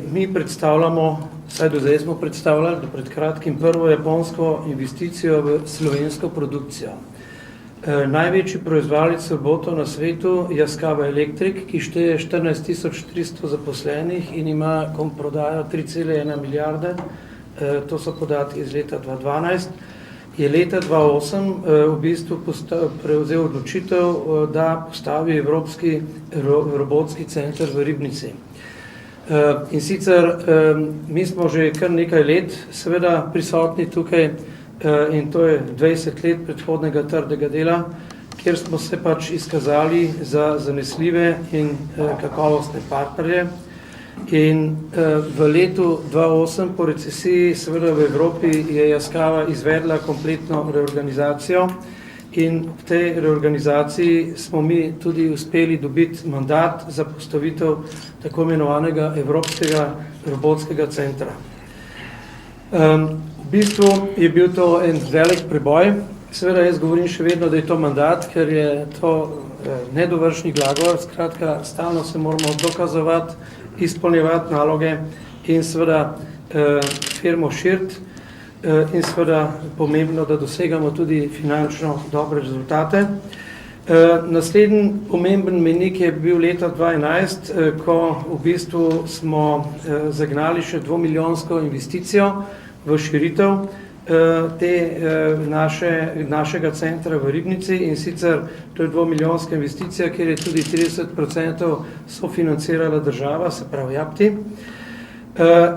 Mi predstavljamo, vsaj do zdaj smo predstavljali, da pred kratkim prvo japonsko investicijo v slovensko produkcijo. Največji proizvajalec robotov na svetu je Yaskawa Electric, ki šteje 14.300 zaposlenih in ima prodajo 3,1 milijarde, to so podatki iz leta 2012. Je leta 2008 v bistvu prevzel odločitev, da postavi Evropski robotski center v Ribnici. In sicer mi smo že kar nekaj let seveda prisotni tukaj in to je 20 let predhodnega trdega dela, kjer smo se pač izkazali za zanesljive in kakovostne partnerje. In v letu 2008 po recesiji seveda v Evropi je Yaskawa izvedla kompletno reorganizacijo in v tej reorganizaciji smo mi tudi uspeli dobiti mandat za postavitev tako imenovanega Evropskega robotskega centra. V bistvu je bil to en velik preboj, seveda jaz govorim še vedno, da je to mandat, ker je to nedovršni glagol, skratka stalno se moramo dokazovati, izpolnjevati naloge in seveda firmo širiti in seveda pomembno, da dosegamo tudi finančno dobre rezultate. Naslednji pomemben mejnik je bil leta 2011, ko v bistvu smo zagnali še 2-milijonsko investicijo v širitev našega centra v Ribnici in sicer to je 2-milijonska investicija, kjer je tudi 30% sofinancirala država, se pravi JAPTI.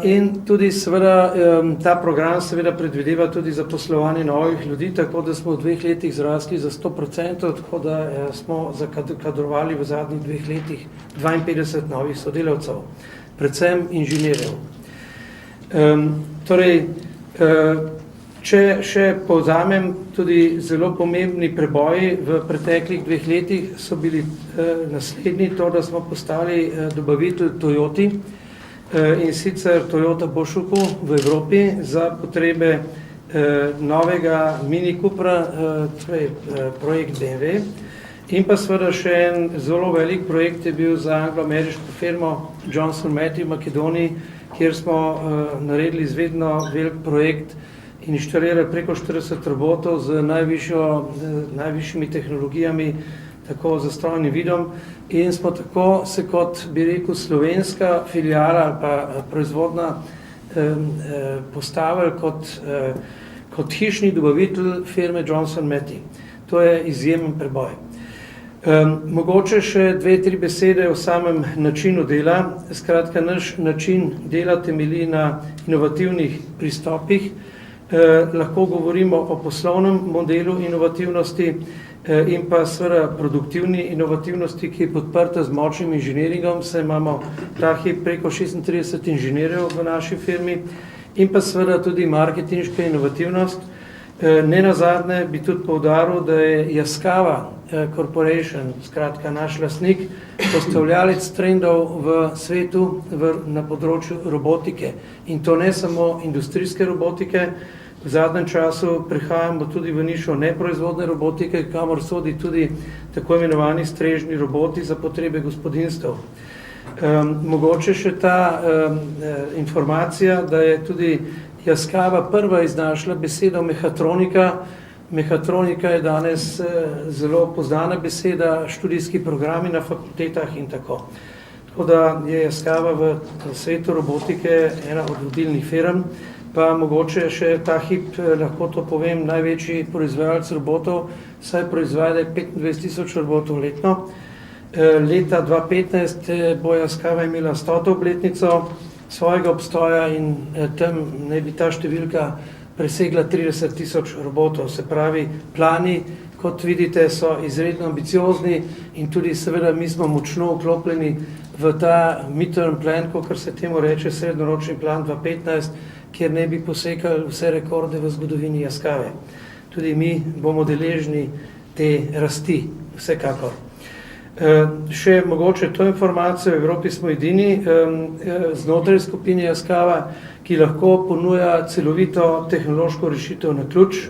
In tudi seveda ta program seveda predvideva tudi zaposlovanje novih ljudi, tako da smo v 2 letih zrasli za 100%, tako da smo zakadrovali v zadnjih 2 letih 52 novih sodelavcev, predvsem inženirjev. Torej, če še povzamem, tudi zelo pomembni preboji v preteklih 2 letih so bili naslednji, to, da smo postali dobavitelj Toyoti, in sicer Toyota bo šel v Evropi za potrebe novega Mini Coopera, torej projekt BMW, in pa seveda še en zelo velik projekt je bil za anglo-ameriško firmo Johnson Matthey v Makedoniji, kjer smo naredili izredno velik projekt in inštalirali preko 40 robotov z najvišjimi tehnologijami, tako za strojnim vidom in smo tako se kot, bi rekel, slovenska filijala ali pa proizvodna postavili kot hišni dobavitelj firme Johnson Matthey. To je izjemen preboj. Mogoče še 2-3 besede o samem načinu dela. Skratka, naš način dela temelji na inovativnih pristopih. Lahko govorimo o poslovnem modelu inovativnosti in pa seveda produktivni inovativnosti, ki je podprta z močnim inženiringom, saj imamo ta hip preko 36 inženirjev v naši firmi in pa seveda tudi marketinška inovativnost. Nenazadnje bi tudi poudaril, da je Yaskawa Corporation, skratka naš lastnik, postavljalec trendov v svetu na področju robotike in to ne samo industrijske robotike. V zadnjem času prihajamo tudi v nišo neproizvodne robotike, kamor sodi tudi tako imenovani strežni roboti za potrebe gospodinjstev. Mogoče še ta informacija, da je tudi Yaskawa prva iznašla besedo mehatronika. Mehatronika je danes zelo poznana beseda, študijski programi na fakultetah in tako. Tako da je Yaskawa v svetu robotike ena od vodilnih firm, pa mogoče še ta hip, lahko to povem, največji proizvajalec robotov, saj proizvaja 25.000 robotov letno. Leta 2015 bo Yaskawa imela 100. obletnico svojega obstoja in tam naj bi ta številka presegla 30.000 robotov. Se pravi, plani, kot vidite, so izredno ambiciozni in tudi seveda mi smo močno vklopljeni v ta midterm plan, kakor se temu reče, srednjeročni plan 2015, kjer ne bi posekali vse rekorde v zgodovini Yaskawe. Tudi mi bomo deležni te rasti, vsekakor. Še mogoče to informacijo, v Evropi smo edini znotraj skupine Yaskawa, ki lahko ponuja celovito tehnološko rešitev na ključ,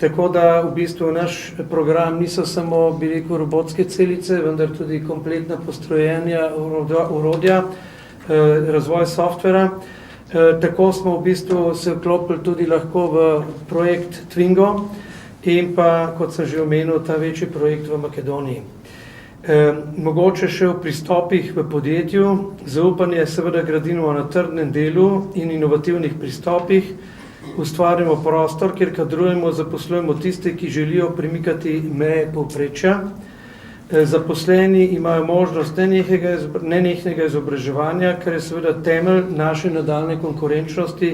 tako da v bistvu naš program niso samo, bi rekel, robotske celice, vendar tudi kompletna postrojenja, orodja, razvoj softvera. Tako smo v bistvu se vklopili tudi lahko v projekt Twingo in pa, kot sem že omenil, ta večji projekt v Makedoniji. Mogoče še o pristopih v podjetju. Zaupanje seveda gradimo na trdnem delu in inovativnih pristopih. Ustvarjamo prostor, kjer kadrujemo, zaposlujemo tiste, ki želijo premikati meje povprečja. Zaposleni imajo možnost nenehnega izobraževanja, kar je seveda temelj naše nadaljne konkurenčnosti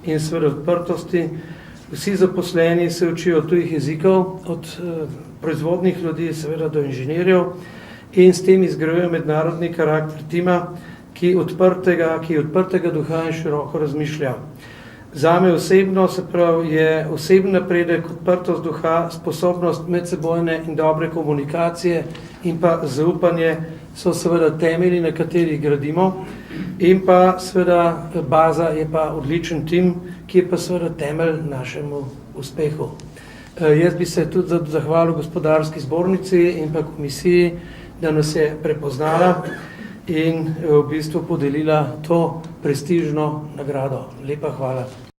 in seveda odprtosti. Vsi zaposleni se učijo tujih jezikov, od proizvodnih ljudi seveda do inženirjev, in s tem izgrajujejo mednarodni karakter tima, ki odprtega duha in široko razmišlja. Zame osebno, se pravi, je osebni napredek, odprtost duha, sposobnost medsebojne in dobre komunikacije in pa zaupanje so seveda temelji, na katerih gradimo, in pa seveda baza je pa odličen tim, ki je pa seveda temelj našemu uspehu. Jaz bi se tudi zahvalil Gospodarski zbornici in pa komisiji, da nas je prepoznala in v bistvu podelila to prestižno nagrado. Lepa hvala.